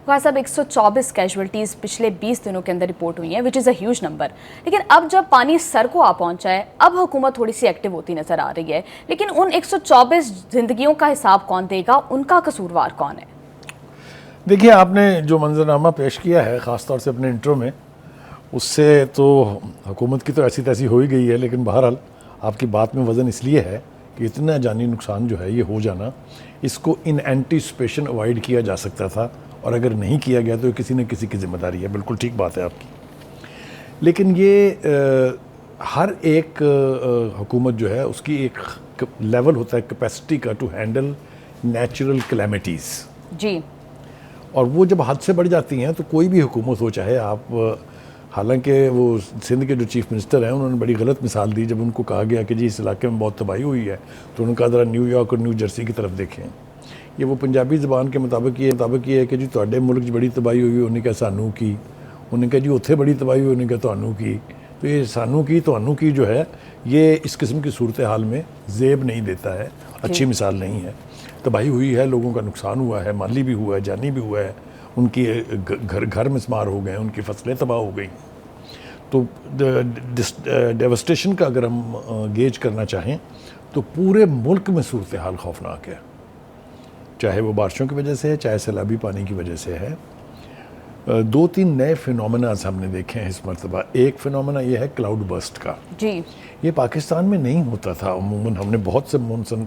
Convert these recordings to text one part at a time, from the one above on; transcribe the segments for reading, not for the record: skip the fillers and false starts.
वहाँ सब 124 कैजुअल्टीज़ पिछले 20 दिनों के अंदर रिपोर्ट हुई हैं, which is a huge number. लेकिन अब जब पानी सर को आ पहुँचा है, अब हुकूमत थोड़ी सी एक्टिव होती नज़र आ रही है, लेकिन उन 124 जिंदगियों का हिसाब कौन देगा, उनका कसूरवार कौन है? देखिए, आपने जो मंजरनामा पेश किया है ख़ास तौर से अपने इंट्रो में, उससे तो हुकूमत की तो ऐसी तैसी हो ही गई है, लेकिन बहरहाल आपकी बात में वज़न इसलिए है कि इतना जानी नुकसान जो है ये हो जाना, इसको इन एंटीसिपेशन अवॉइड किया जा सकता था, और अगर नहीं किया गया तो किसी न किसी की जिम्मेदारी है। बिल्कुल ठीक बात है आपकी। लेकिन ये हर एक हुकूमत जो है उसकी एक लेवल होता है कैपेसिटी का टू हैंडल नेचुरल कैलेमिटीज़ जी। और वो जब हद से बढ़ जाती हैं तो कोई भी हुकूमत हो, चाहे आप, हालांकि वो सिंध के जो चीफ मिनिस्टर हैं उन्होंने बड़ी गलत मिसाल दी जब उनको कहा गया कि जी इस इलाके में बहुत तबाही हुई है, तो उन्होंने कहा ज़रा न्यूयॉर्क और न्यू जर्सी की तरफ देखें। ये वो पंजाबी ज़बान के मुताबिक ये है कि जी तुहाडे मुल्क बड़ी तबाही हुई, उन्हें कहा सानू की, उन्हें कहा जी उत्थे बड़ी तबाही हुई, उन्हें कहा तुहानू की। तो ये सानू की तुहानू की जो है ये इस किस्म की सूरत हाल में ज़ेब नहीं देता है, अच्छी मिसाल नहीं है। तबाही हुई है, लोगों का नुकसान हुआ है, माली भी हुआ है, जानी भी हुआ है, उनकी घर मिसमार हो गए, उनकी फसलें तबाह हो गई। तो डेवस्टेशन का अगर हम गेज करना चाहें तो पूरे मुल्क में सूरत हाल खौफनाक है, चाहे वो बारिशों की वजह से है, चाहे सैलाबी पानी की वजह से है। 2-3 नए फिनोमेनाज हमने देखे हैं इस मरतबा। एक फिनोमेना ये है क्लाउड बर्स्ट का जी। ये पाकिस्तान में नहीं होता था अमूमन, हमने बहुत से मॉनसून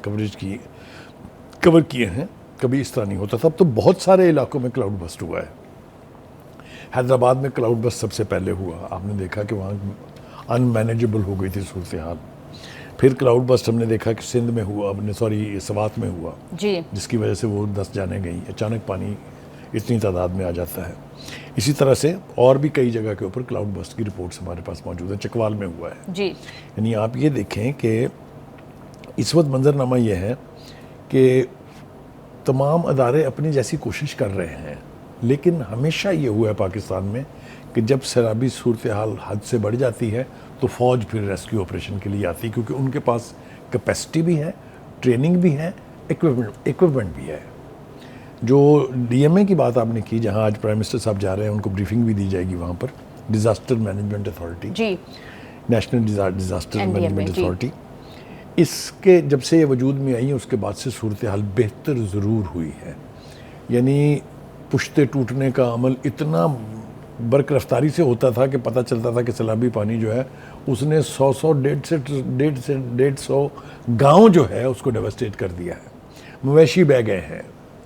कवर किए हैं, कभी इस तरह नहीं होता था। अब तो बहुत सारे इलाकों में क्लाउड बस्ट हुआ है। हैदराबाद में क्लाउड बस्ट सबसे पहले हुआ, आपने देखा कि वहाँ अनमैनेजेबल हो गई थी सूरत हाल। फिर क्लाउड बस्ट हमने देखा कि सिंध में हुआ, सवात में हुआ जी, जिसकी वजह से वो 10 जाने गई, अचानक पानी इतनी तादाद में आ जाता है। इसी तरह से और भी कई जगह के ऊपर क्लाउड बस्ट की रिपोर्ट्स हमारे पास मौजूद है, चकवाल में हुआ है जी। यानी आप ये देखें कि इस वक्त मंजरनामा ये है कि तमाम अदारे अपनी जैसी कोशिश कर रहे हैं, लेकिन हमेशा ये हुआ है पाकिस्तान में कि जब सैलाबी सूरत हाल हद से बढ़ जाती है तो फ़ौज फिर रेस्क्यू ऑपरेशन के लिए आती है, क्योंकि उनके पास कैपेसिटी भी है, ट्रेनिंग भी है, इक्विपमेंट भी है। जो डीएमए की बात आपने की, जहां आज प्राइम मिनिस्टर साहब जा रहे हैं, उनको ब्रीफिंग भी दी जाएगी वहाँ पर, डिज़ास्टर मैनेजमेंट अथॉरिटी जी, नेशनल डिज़ास्टर मैनेजमेंट अथॉरिटी, इसके जब से ये वजूद में आई है उसके बाद से सूरत हाल बेहतर ज़रूर हुई है। यानी पुश्ते टूटने का अमल इतना बरक रफ्तारी से होता था कि पता चलता था कि सैलाबी पानी जो है उसने 100 150 गाँव जो है उसको डेवस्टेट कर दिया है, मवेशी बह गए हैं।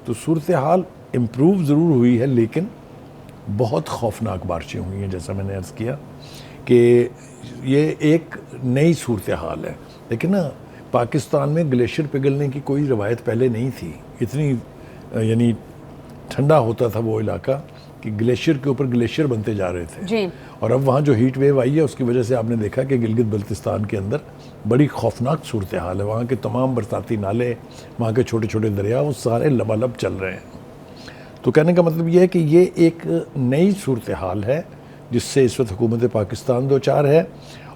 तो सूरत हाल इम्प्रूव ज़रूर हुई है, लेकिन बहुत खौफनाक बारिशें हुई हैं, जैसा मैंने अर्ज़ किया कि ये एक नई सूरत हाल है। लेकिन ना पाकिस्तान में ग्लेशियर पिघलने की कोई रवायत पहले नहीं थी, इतनी यानी ठंडा होता था वो इलाका कि ग्लेशियर के ऊपर ग्लेशियर बनते जा रहे थे जी। और अब वहाँ जो हीट वेव आई है उसकी वजह से आपने देखा कि गिलगित बल्तिस्तान के अंदर बड़ी खौफनाक सूरत हाल है। वहाँ के तमाम बरसाती नाले, वहाँ के छोटे छोटे दरिया, वो सारे लबालब चल रहे हैं। तो कहने का मतलब ये है कि ये एक नई सूरत हाल है जिससे इस वक्त हुकूमत पाकिस्तान दो चार है,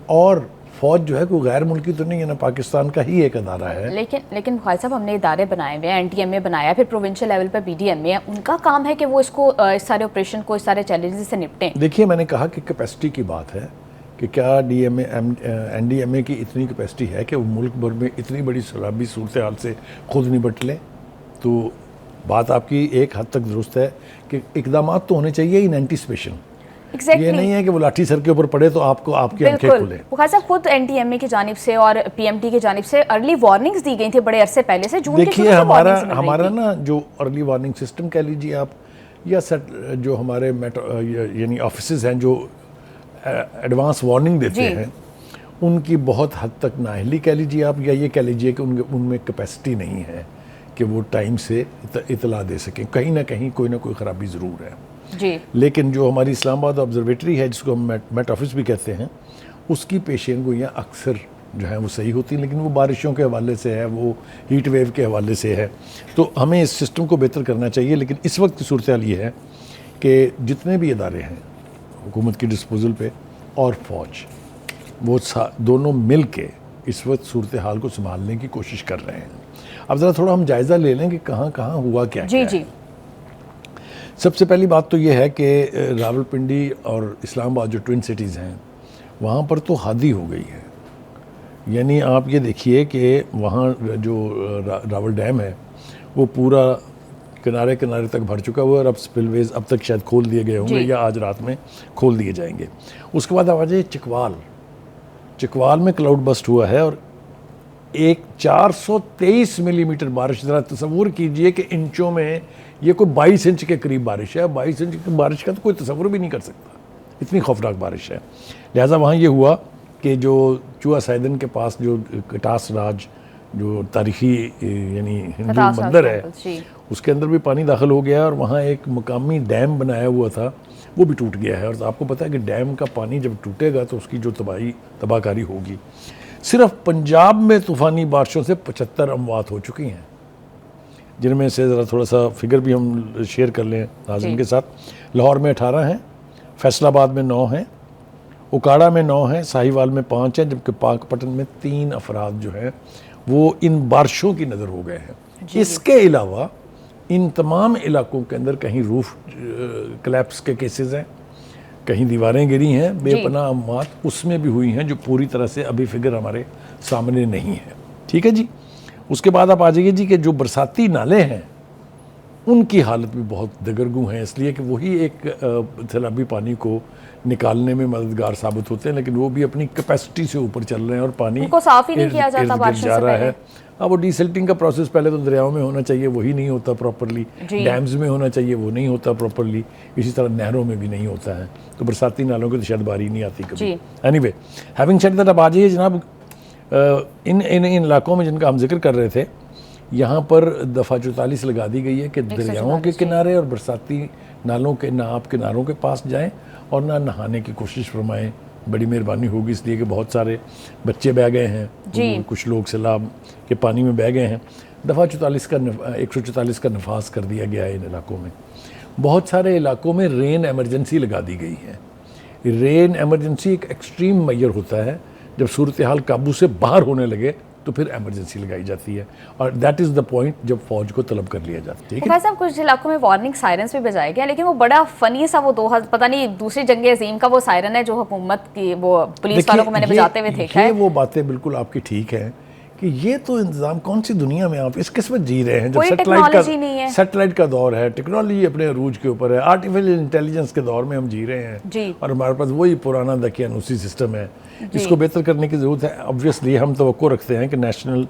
और फ़ौज जो है कोई गैर मुल्की तो नहीं है ना, पाकिस्तान का ही एक अदारा है। लेकिन भाई साहब, हमने इदारे बनाए हुए हैं, एनटीएमए बनाया, फिर प्रोविंशियल लेवल पर बीडीएमए है, उनका काम है कि वो इसको इस सारे ऑपरेशन को, इस सारे चैलेंजेस से निपटें। देखिए, मैंने कहा कि कैपेसिटी की बात है कि क्या डीएमए एनडीएमए की इतनी कैपेसिटी है कि वो मुल्क भर में इतनी बड़ी सैलाबी सूरत हाल से खुद निपट लें। तो बात आपकी एक हद तक दुरुस्त है कि इकदाम तो होने चाहिए इन एंटीसिपेशन। Exactly. ये नहीं है कि वो लाठी सर के ऊपर पड़े तो आपकी आंखें खुले। बुखार साहब, खुद एनटीएमए की जानिब से और पीएमटी की जानिब से अर्ली वार्निंग्स दी गई थी बड़े अरसे पहले से। जून देखिए, हमारा ना जो अर्ली वार्निंग सिस्टम कह लीजिए आप, या जो हमारे यानी ऑफिसेज हैं जो एडवांस वार्निंग देते हैं, उनकी बहुत हद तक नाअहली कह लीजिए आप, या ये कह लीजिए कि उनमें कैपेसिटी नहीं है कि वो टाइम से इतला दे सकें। कहीं ना कहीं कोई ना कोई ख़राबी ज़रूर है जी। लेकिन जो हमारी इस्लामाबाद ऑब्जर्वेटरी है, जिसको हम मेट ऑफिस भी कहते हैं, उसकी पेशेन गोइयाँ अक्सर जो है वो सही होती हैं, लेकिन वो बारिशों के हवाले से है, वो हीट वेव के हवाले से है। तो हमें इस सिस्टम को बेहतर करना चाहिए। लेकिन इस वक्त की सूरत हाल ये है कि जितने भी इदारे हैं हुकूमत की डिस्पोजल पे और फ़ौज, वो दोनों मिल के इस वक्त सूरत हाल को संभालने की कोशिश कर रहे हैं। अब ज़रा थोड़ा हम जायज़ा ले लें कि कहाँ कहाँ हुआ क्या जी क्या जी। है। सबसे पहली बात तो ये है कि रावलपिंडी और इस्लामाबाद जो ट्विन सिटीज़ हैं वहाँ पर तो हादी हो गई है। यानी आप ये देखिए कि वहाँ जो रावल डैम है वो पूरा किनारे किनारे तक भर चुका हुआ है और अब स्पिलवेज अब तक शायद खोल दिए गए होंगे या आज रात में खोल दिए जाएंगे। उसके बाद आ जाइए चिकवाल में क्लाउड बस्ट हुआ है और एक 423 मिलीमीटर बारिश। ज़रा तसव्वुर कीजिए कि इंचों में ये कोई 22 इंच के करीब बारिश है। 22 इंच की बारिश का तो कोई तसव्वुर भी नहीं कर सकता, इतनी खौफनाक बारिश है। लिहाजा वहाँ ये हुआ कि जो चूहा सैदन के पास जो कटास राज जो तारीखी यानी हिंदू मंदिर है उसके अंदर भी पानी दाखिल हो गया और वहाँ एक मुकामी डैम बनाया हुआ था वो भी टूट गया है। और आपको पता है कि डैम का पानी जब टूटेगा तो उसकी जो तबाहकारी होगी। सिर्फ पंजाब में तूफ़ानी बारिशों से 75 अमवात हो चुकी हैं, जिनमें से ज़रा थोड़ा सा फिगर भी हम शेयर कर लें नाज़रीन के साथ। लाहौर में 18 हैं, फैसलाबाद में 9 हैं, उकाड़ा में 9 हैं, साहिवाल में 5 हैं, जबकि पाकपटन में 3 अफराद जो हैं वो इन बारिशों की नज़र हो गए हैं। इसके अलावा इन तमाम इलाकों के अंदर कहीं रूफ कलैप्स के केसेस हैं, कहीं दीवारें गिरी हैं, बेपनाह अमवात उसमें भी हुई हैं जो पूरी तरह से अभी फिगर हमारे सामने नहीं है। ठीक है जी। उसके बाद आप आ जाइए जी कि जो बरसाती नाले हैं उनकी हालत भी बहुत दगरगू हैं, इसलिए कि वही एक सैलाबी पानी को निकालने में मददगार साबित होते हैं, लेकिन वो भी अपनी कैपेसिटी से ऊपर चल रहे हैं और पानी को साफ ही नहीं किया जाता बारिशों जा से रहा पहले। है। अब वो डिसल्टिंग का प्रोसेस पहले तो दरियाओं में होना चाहिए, वही नहीं होता प्रॉपरली। डैम्स में होना चाहिए, वो नहीं होता प्रॉपरली। इसी तरह नहरों में भी नहीं होता है, तो बरसाती नालों की तो शायद बारी नहीं आती कभी। एनीवे, हैविंग सेड दैट, अब आ जाइए जनाब इन इलाकों में जिनका हम जिक्र कर रहे थे, यहाँ पर दफ़ा 44 लगा दी गई है कि दरियाओं के किनारे और बरसाती नालों के ना आप किनारों के पास जाएं और ना नहाने की कोशिश फरमाएं, बड़ी मेहरबानी होगी। इसलिए कि बहुत सारे बच्चे बह गए हैं, कुछ लोग सैलाब के पानी में बह गए हैं। दफ़ा 144 का नफाज कर दिया गया है इन इलाकों में। बहुत सारे इलाकों में रेन एमरजेंसी लगा दी गई है। रेन एमरजेंसी एक एक्सट्रीम मेजर होता है, जब सूरत हाल काबू से बाहर होने लगे तो फिर एमरजेंसी लगाई जाती है, और दैट इज़ द पॉइंट जब फौज को तलब कर लिया जाता है। ठीक है साहब, कुछ इलाकों में वार्निंग सायरन्स भी बजाए गए, लेकिन वो बड़ा फनी सा वो पता नहीं दूसरी जंग अजीम का वो सायरन है जो हुकूमत की वो पुलिस वालों को मैंने बजाते हुए देखा है। वो बातें बिल्कुल आपकी ठीक है कि ये तो इंतजाम, कौन सी दुनिया में आप इस किस्मत जी रहे हैं जब सैटेलाइट का दौर है, टेक्नोलॉजी अपने अरूज के ऊपर है, आर्टिफिशियल इंटेलिजेंस के दौर में हम जी रहे हैं और हमारे पास वही पुराना दकियानूसी सिस्टम है। इसको बेहतर करने की ज़रूरत है। ऑब्वियसली हम तवक्को रखते हैं कि नेशनल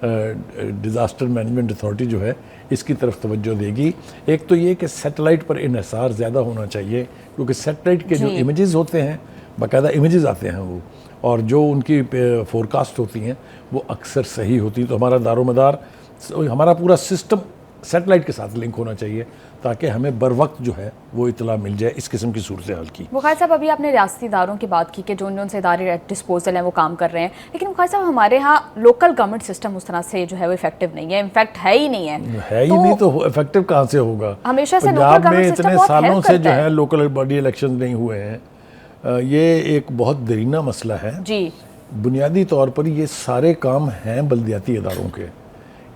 डिज़ास्टर मैनेजमेंट अथॉरिटी जो है इसकी तरफ तवज्जो देगी। एक तो ये कि सैटेलाइट पर इन्हिसार ज़्यादा होना चाहिए, क्योंकि सैटेलाइट के जो इमेजेस होते हैं, बाकायदा इमेजेस आते हैं वो, और जो उनकी फोरकास्ट होती हैं वो अक्सर सही होती हैं। तो हमारा दारोमदार, हमारा पूरा सिस्टम सैटेलाइट के साथ लिंक होना चाहिए ताकि हमें बर वक्त जो है वो इतला मिल जाए इस किस्म की सूरत हाल की। बुखारी साहब, अभी आपने रियासती इदारों की बात की कि जो उनसे इदारे डिस्पोजल हैं वो काम कर रहे हैं, लेकिन बुखारी साहब हमारे यहाँ लोकल गवर्नमेंट सिस्टम उस तरह से जो है वो इफेक्टिव नहीं है, इनफैक्ट है ही नहीं है तो इफेक्टिव कहाँ से होगा? हमेशा से पंजाब में इतने सालों से जो है लोकल बॉडी इलेक्शन नहीं हुए हैं, ये एक बहुत दरीना मसला है जी। बुनियादी तौर पर ये सारे काम हैं बल्दियाती इदारों के।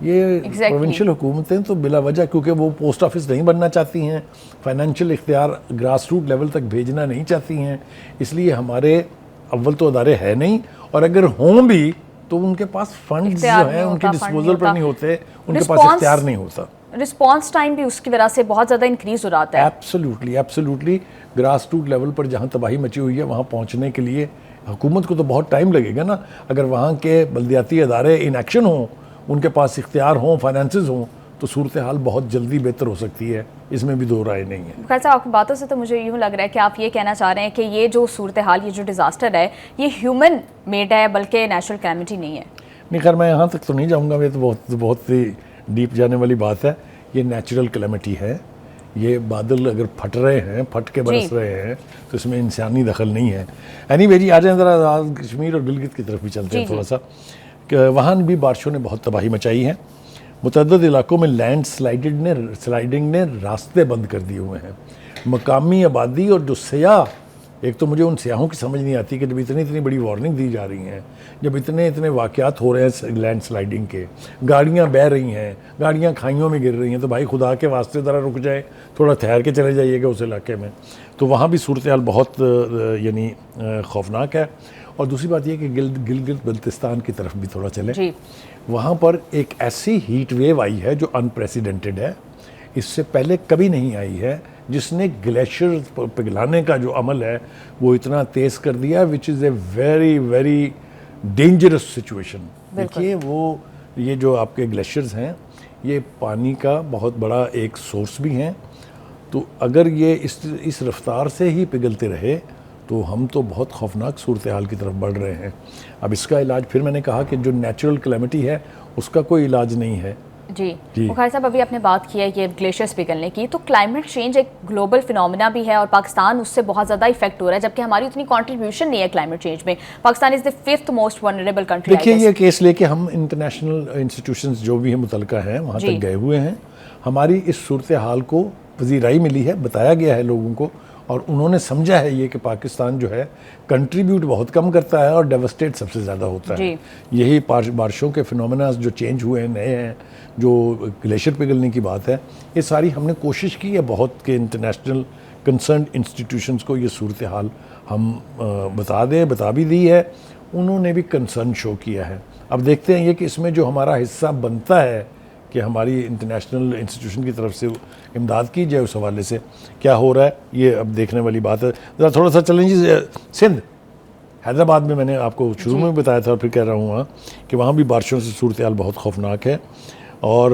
ये प्रोविंशियल हुकूमतें तो बिला वजह, क्योंकि वो पोस्ट ऑफिस नहीं बनना चाहती हैं, फाइनेंशियल इख्तियार ग्रास रूट लेवल तक भेजना नहीं चाहती हैं, इसलिए हमारे अव्वल तो अदारे हैं नहीं, और अगर हों भी तो उनके पास फंड्स जो हैं उनके डिस्पोजल पर नहीं होते, उनके पास इख्तियार नहीं होता। रिस्पांस टाइम भी उसकी वजह से बहुत ज़्यादा इंक्रीज हो जाता है। एब्सोल्युटली ग्रास रूट लेवल पर जहाँ तबाही मची हुई है वहाँ पहुँचने के लिए हुकूमत को तो बहुत टाइम लगेगा ना। अगर वहाँ के बल्दियाती अदारे इन एक्शन हों, उनके पास इख्तियार हों, फाइनेंसेस हों, तो सूरत हाल बहुत जल्दी बेहतर हो सकती है, इसमें भी दो राय नहीं है। खैर साहब, आपकी बातों से तो मुझे यूँ लग रहा है कि आप ये कहना चाह रहे हैं कि ये जो सूरत हाल, ये जो डिज़ास्टर है, ये ह्यूमन मेड है बल्कि नेचुरल कैलेमिटी नहीं है। नहीं, खैर मैं यहाँ तक तो नहीं जाऊँगा, ये तो बहुत ही डीप जाने वाली बात है। ये नेचुरल कैलेमिटी है, ये बादल अगर फट रहे हैं, फट के बरस रहे हैं, तो इसमें इंसानी दखल नहीं है। एनीवे जी, आ जाए ज़रा आज़ाद कश्मीर और गिलगित की तरफ भी चलते हैं थोड़ा सा। वहाँ भी बारिशों ने बहुत तबाही मचाई है। मुतअद्दिद इलाकों में लैंड स्लाइडिंग ने रास्ते बंद कर दिए हुए हैं। मकामी आबादी और जो सयाह एक तो मुझे उन सियाहों की समझ नहीं आती कि जब इतनी इतनी बड़ी वार्निंग दी जा रही हैं, जब इतने इतने वाक़यात हो रहे हैं लैंड स्लाइडिंग के, गाड़ियाँ बह रही हैं, गाड़ियाँ खाइयों में गिर रही हैं, तो भाई खुदा के वास्ते ज़रा रुक जाए, थोड़ा ठहर के चले जाइएगा उस इलाके में। तो वहाँ भी सूरत हाल बहुत यानी खौफनाक है। और दूसरी बात यह कि गिलगित बल्तिस्तान की तरफ भी थोड़ा चले, वहाँ पर एक ऐसी हीट वेव आई है जो अनप्रेसिडेंटेड है, इससे पहले कभी नहीं आई है, जिसने ग्लेशियर पिघलाने का जो अमल है वो इतना तेज़ कर दिया, which is a very very dangerous situation. देखिए वो ये जो आपके ग्लेशियर्स हैं ये पानी का बहुत बड़ा एक सोर्स भी हैं, तो अगर ये इस रफ्तार से ही पिघलते रहे तो हम तो बहुत खौफनाक सूरत हाल की तरफ बढ़ रहे हैं। अब इसका इलाज, फिर मैंने कहा कि जो नेचुरल कैलेमिटी है उसका कोई इलाज नहीं है। जी बुखारी साहब, अभी आपने बात की है कि ग्लेशियर्स पिघलने की, तो क्लाइमेट चेंज एक ग्लोबल फिनोमेना भी है और पाकिस्तान उससे बहुत ज़्यादा इफेक्ट हो रहा है, जबकि हमारी उतनी कंट्रीब्यूशन नहीं है क्लाइमेट चेंज में। Pakistan is the 5th most vulnerable country. देखिए ये केस लेके हम इंटरनेशनल इंस्टीट्यूशंस जो भी है मुतलका हैं वहाँ तक गए हुए हैं। हमारी इस सूरत हाल को पजीराई मिली है, बताया गया है लोगों को, और उन्होंने समझा है ये कि पाकिस्तान जो है कंट्रीब्यूट बहुत कम करता है और डेवस्टेट सबसे ज़्यादा होता है। यही बारिशों के फिनोमेना जो चेंज हुए हैं, नए हैं, जो ग्लेशियर पिघलने की बात है, ये सारी हमने कोशिश की है बहुत के इंटरनेशनल कंसर्न इंस्टीट्यूशंस को ये सूरत हाल हम बता भी दी है, उन्होंने भी कंसर्न शो किया है। अब देखते हैं ये कि इसमें जो हमारा हिस्सा बनता है कि हमारी इंटरनेशनल इंस्टीट्यूशन की तरफ से इमदाद की जाए, उस हवाले से क्या हो रहा है ये अब देखने वाली बात है। ज़रा थोड़ा सा चलें जी, सिंध हैदराबाद में मैंने आपको शुरू में बताया था और फिर कह रहा हूँ कि वहाँ भी बारिशों से सूरत हाल बहुत खौफनाक है। और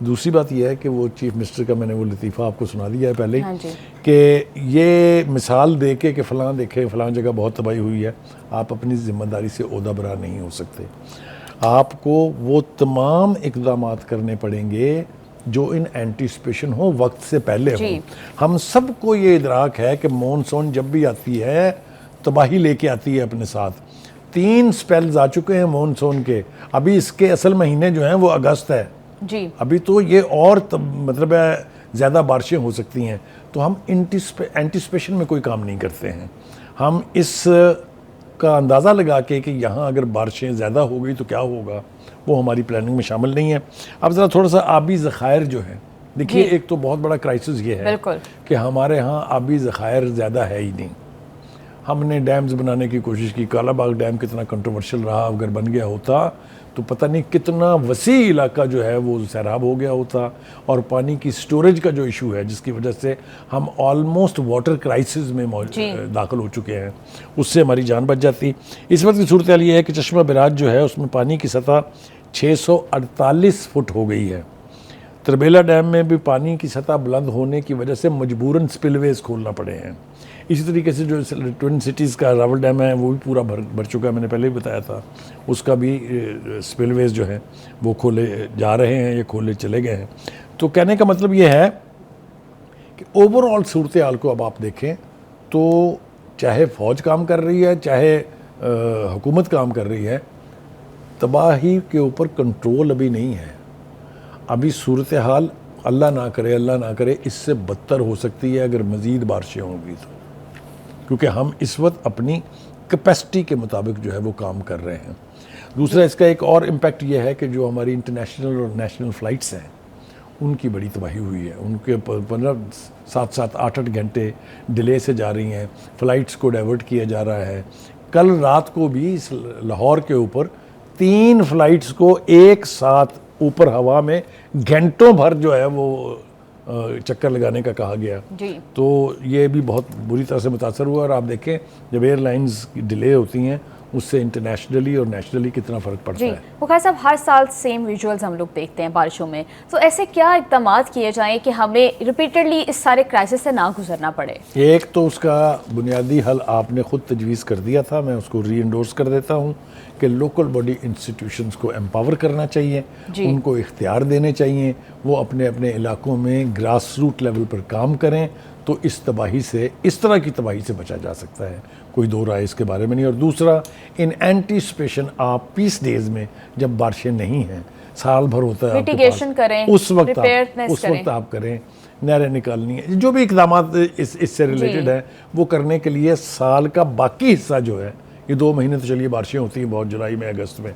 दूसरी बात यह है कि वो चीफ मिनिस्टर का मैंने वो लतीफ़ा आपको सुना दिया है पहले ही कि ये मिसाल दे के कि फ़लाँ देखें फ़लाँ जगह बहुत तबाही हुई है, आप अपनी ज़िम्मेदारी से ओहदा बरा नहीं हो सकते। आपको वो तमाम इक़दामात करने पड़ेंगे जो इन एंटीसिपेशन हो, वक्त से पहले हो। हम सबको ये इदराक है कि मॉनसून जब भी आती है तबाही लेके आती है अपने साथ। 3 स्पेल्स आ चुके हैं मॉनसून के, अभी इसके असल महीने जो हैं वो अगस्त है जी। अभी तो ये और मतलब ज़्यादा बारिशें हो सकती हैं। तो हम एंटीसिपेशन में कोई काम नहीं करते हैं। हम इस का अंदाज़ा लगा के कि यहाँ अगर बारिशें ज़्यादा हो गई तो क्या होगा, वो हमारी प्लानिंग में शामिल नहीं है। अब ज़रा थोड़ा सा आबी ज़खायर जो है, देखिए एक तो बहुत बड़ा क्राइसिस ये है कि हमारे यहाँ आबी ज़खायर ज़्यादा है ही नहीं। हमने डैम्स बनाने की कोशिश की, कालाबाग डैम कितना कंट्रोवर्शियल रहा, अगर बन गया होता तो पता नहीं कितना वसी इलाका जो है वो सैराब हो गया होता। और पानी की स्टोरेज का जो इशू है जिसकी वजह से हम ऑलमोस्ट वाटर क्राइसिस में दाखिल हो चुके हैं, उससे हमारी जान बच जाती। इस वक्त की सूरत हाल ये है कि चश्मा बराज जो है उसमें पानी की सतह 648 फुट हो गई है। तरबेला डैम में भी पानी की सतह बुलंद होने की वजह से मजबूरन स्पिलवेज खोलना पड़े हैं। इसी तरीके से जो ट्विन सिटीज़ का रावल डैम है वो भी पूरा भर चुका है, मैंने पहले ही बताया था, उसका भी स्पिलवेज जो है वो खोले जा रहे हैं, ये खोले चले गए हैं। तो कहने का मतलब ये है कि ओवरऑल सूरत हाल को अब आप देखें तो चाहे फ़ौज काम कर रही है, चाहे हुकूमत काम कर रही है, तबाही के ऊपर कंट्रोल अभी नहीं है। अभी सूरत हाल अल्लाह ना करे इससे बदतर हो सकती है अगर मज़ीद बारिशें होंगी तो, क्योंकि हम इस वक्त अपनी कैपेसिटी के मुताबिक जो है वो काम कर रहे हैं। दूसरा इसका एक और इम्पैक्ट ये है कि जो हमारी इंटरनेशनल और नेशनल फ़्लाइट्स हैं उनकी बड़ी तबाही हुई है। उनके 7-7, 8-8 घंटे डिले से जा रही हैं, फ़्लाइट्स को डाइवर्ट किया जा रहा है। कल रात को भी लाहौर के ऊपर 3 फ़्लाइट्स को एक साथ ऊपर हवा में घंटों भर जो है वो चक्कर लगाने का कहा गया जी। तो ये भी बहुत बुरी तरह से मुतासर हुआ। और आप देखें जब एयरलाइंस डिले होती हैं उससे इंटरनेशनली और नेशनली कितना फ़र्क पड़ता है। बुखारी साहब, हर साल सेम विजुअल्स हम लोग देखते हैं बारिशों में, तो ऐसे क्या इक़दाम किए जाएं कि हमें रिपीटेडली इस सारे क्राइसिस से ना गुजरना पड़े? एक तो उसका बुनियादी हल आपने ख़ुद तजवीज़ कर दिया था, मैं उसको री एंडोर्स कर देता हूँ कि लोकल बॉडी इंस्टीट्यूशंस को एम्पावर करना चाहिए, उनको इख्तियार देने चाहिए, वो अपने अपने इलाकों में ग्रास रूट लेवल पर काम करें, तो इस तबाही से, इस तरह की तबाही से बचा जा सकता है, कोई दो राय इसके बारे में नहीं। और दूसरा, इन एंटीसिपेशन आप पीस डेज में जब बारिशें नहीं हैं, साल भर होता है आपके मिटिगेशन पास, करें, उस वक्त preparedness आप करें, नहरें निकालनी है, जो भी इकदाम इससे रिलेटेड है वो करने के लिए साल का बाकी हिस्सा जो है, ये 2 महीने तो चलिए बारिशें होती हैं बहुत, जुलाई में, अगस्त में,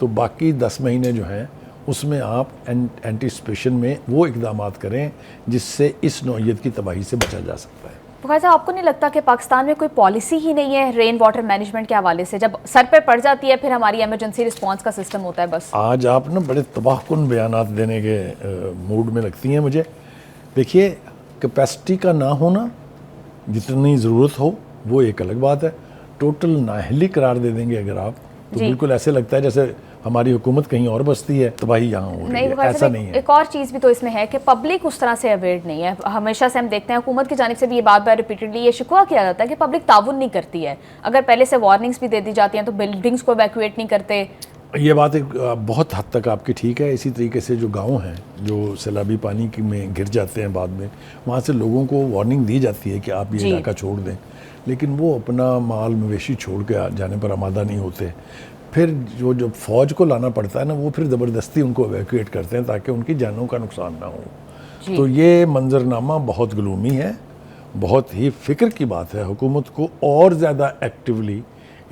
तो बाकी 10 महीने जो हैं उसमें आप एंटीसिपेशन में वो इकदाम करें जिससे इस नौइयत की तबाही से बचा जा सकता है। बुखारी साहब, आपको नहीं लगता कि पाकिस्तान में कोई पॉलिसी ही नहीं है रेन वाटर मैनेजमेंट के हवाले से? जब सर पे पड़ जाती है फिर हमारी इमरजेंसी रिस्पांस का सिस्टम होता है बस। आज आप ना बड़े तबाहकुन बयानात देने के मूड में लगती हैं मुझे। देखिए, कैपेसिटी का ना होना, जितनी ज़रूरत हो वो एक अलग बात है, टोटल नाअहली करार दे देंगे अगर आप, तो बिल्कुल ऐसे लगता है जैसे हमारी हुकूमत कहीं और बसती है, तबाही यहाँ हो रही है। ऐसा नहीं है। एक और चीज़ भी तो इसमें है कि पब्लिक उस तरह से अवेयर नहीं है। हमेशा से हम देखते हैं हुकूमत की जानिब से भी ये बार बार रिपीटेडली ये शिकवा किया जाता है कि पब्लिक ताउन नहीं करती है। अगर पहले से वार्निंग्स भी दे दी जाती हैं तो बिल्डिंग्स को इवैक्यूएट नहीं करते। ये बात एक बहुत हद तक आपकी ठीक है। इसी तरीके से जो गांव हैं जो सैलाबी पानी में गिर जाते हैं बाद में, वहाँ से लोगों को वार्निंग दी जाती है कि आप ये इलाका छोड़ दें, लेकिन वो अपना माल मवेशी छोड़ के जाने पर आमादा नहीं होते। फिर जो फ़ौज को लाना पड़ता है ना, वो फिर ज़बरदस्ती उनको एवैक्यूएट करते हैं ताकि उनकी जानों का नुकसान ना हो। तो ये मंजरनामा बहुत गलूमी है, बहुत ही फ़िक्र की बात है। हुकूमत को और ज़्यादा एक्टिवली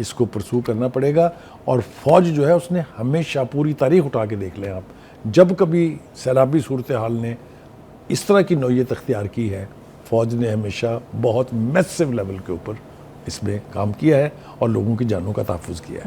इसको परसू करना पड़ेगा। और फ़ौज जो है उसने हमेशा, पूरी तारीख उठा के देख लें आप, जब कभी सैलाबी सूरत हाल ने इस तरह की नौइयत अख्तियार की है, फ़ौज ने हमेशा बहुत मैसिव लेवल के ऊपर इसमें काम किया है और लोगों की जानों का तहफ़्फ़ुज़ किया है।